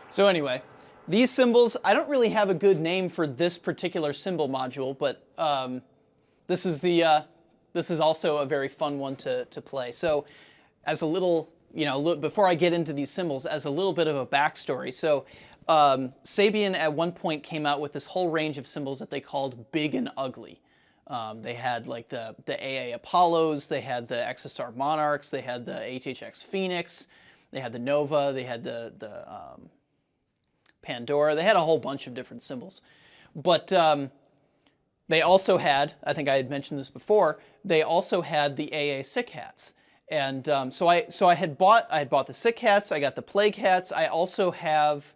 So anyway, these cymbals, I don't really have a good name for this particular cymbal module, but this is also a very fun one to play. So as a little, before I get into these cymbals, as a little bit of a backstory. So Sabian at one point came out with this whole range of cymbals that they called Big and Ugly. They had like the AA Apollos, they had the XSR Monarchs, they had the HHX Phoenix, they had the Nova, they had the Pandora. They had a whole bunch of different cymbals. But they also had, I think I had mentioned this before, they also had the AA Sick Hats. And so I had bought the Sick Hats, I got the Plague Hats. I also have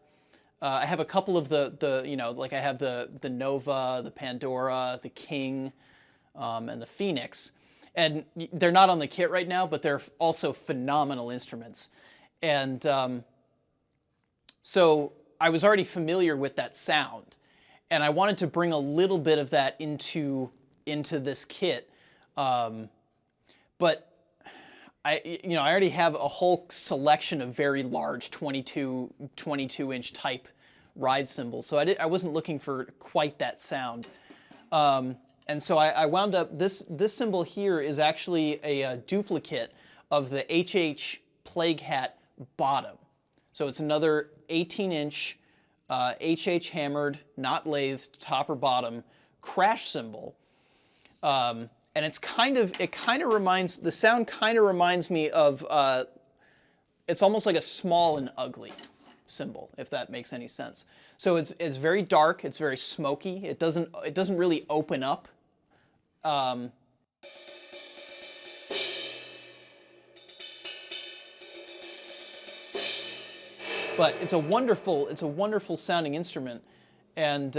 I have a couple of like I have the Nova, the Pandora, the King, and the Phoenix. And they're not on the kit right now, but they're also phenomenal instruments. And so I was already familiar with that sound, and I wanted to bring a little bit of that into this kit. But I already have a whole selection of very large 22-inch type ride cymbals, so I wasn't looking for quite that sound. And so I wound up, this cymbal here is actually a duplicate of the HH Plague Hat bottom. So it's another 18-inch HH hammered, not lathed, top or bottom crash cymbal. And the sound kind of reminds me of, it's almost like a Small and Ugly cymbal, if that makes any sense. So it's very dark, it's very smoky, it doesn't really open up. But it's a wonderful sounding instrument. And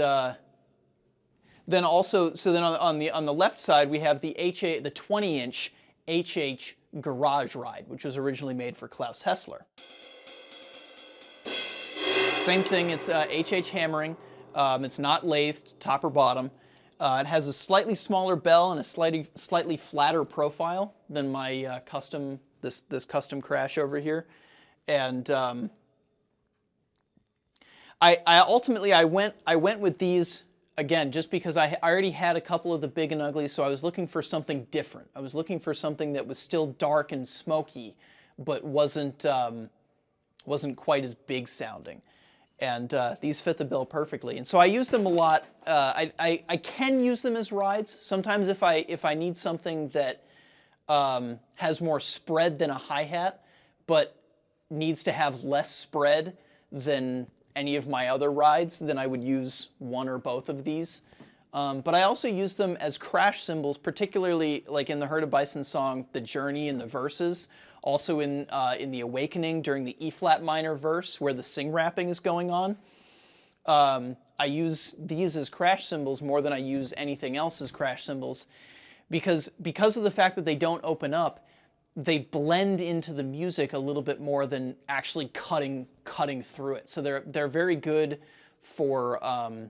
then also, on the left side we have the 20-inch HH Garage Ride, which was originally made for Klaus Hessler. Same thing, it's HH hammering. It's not lathed, top or bottom. It has a slightly smaller bell and a slightly flatter profile than my this custom crash over here. And I went with these again just because I already had a couple of the Big and Ugly, so I was looking for something different. I was looking for something that was still dark and smoky, but wasn't quite as big sounding. And these fit the bill perfectly. And so I use them a lot. I can use them as rides. Sometimes if I need something that has more spread than a hi-hat, but needs to have less spread than any of my other rides, then I would use one or both of these. But I also use them as crash cymbals, particularly like in the Herd of Bison song, The Journey in the verses. Also in the Awakening during the E-flat minor verse where the sing rapping is going on. I use these as crash cymbals more than I use anything else as crash cymbals because of the fact that they don't open up, they blend into the music a little bit more than actually cutting through it. So they're very good for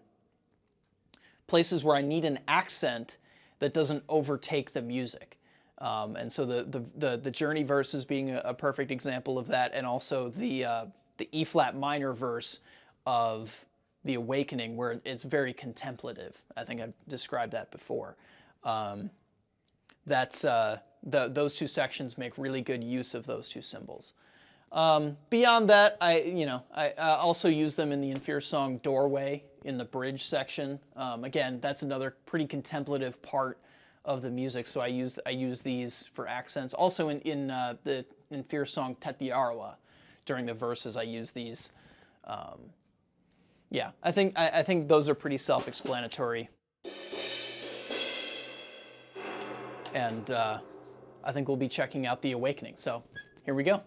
places where I need an accent that doesn't overtake the music. And so the Journey verses being a perfect example of that, and also the E-flat minor verse of the Awakening, where it's very contemplative. I think I've described that before. Those two sections make really good use of those two cymbals. Beyond that, I also use them in the Inferior song Doorway in the bridge section. Again, that's another pretty contemplative part of the music, so I use these for accents. Also in the Inferior song Tetiarawa, during the verses I use these. Yeah, I think those are pretty self-explanatory. And I think we'll be checking out the Awakening. So here we go.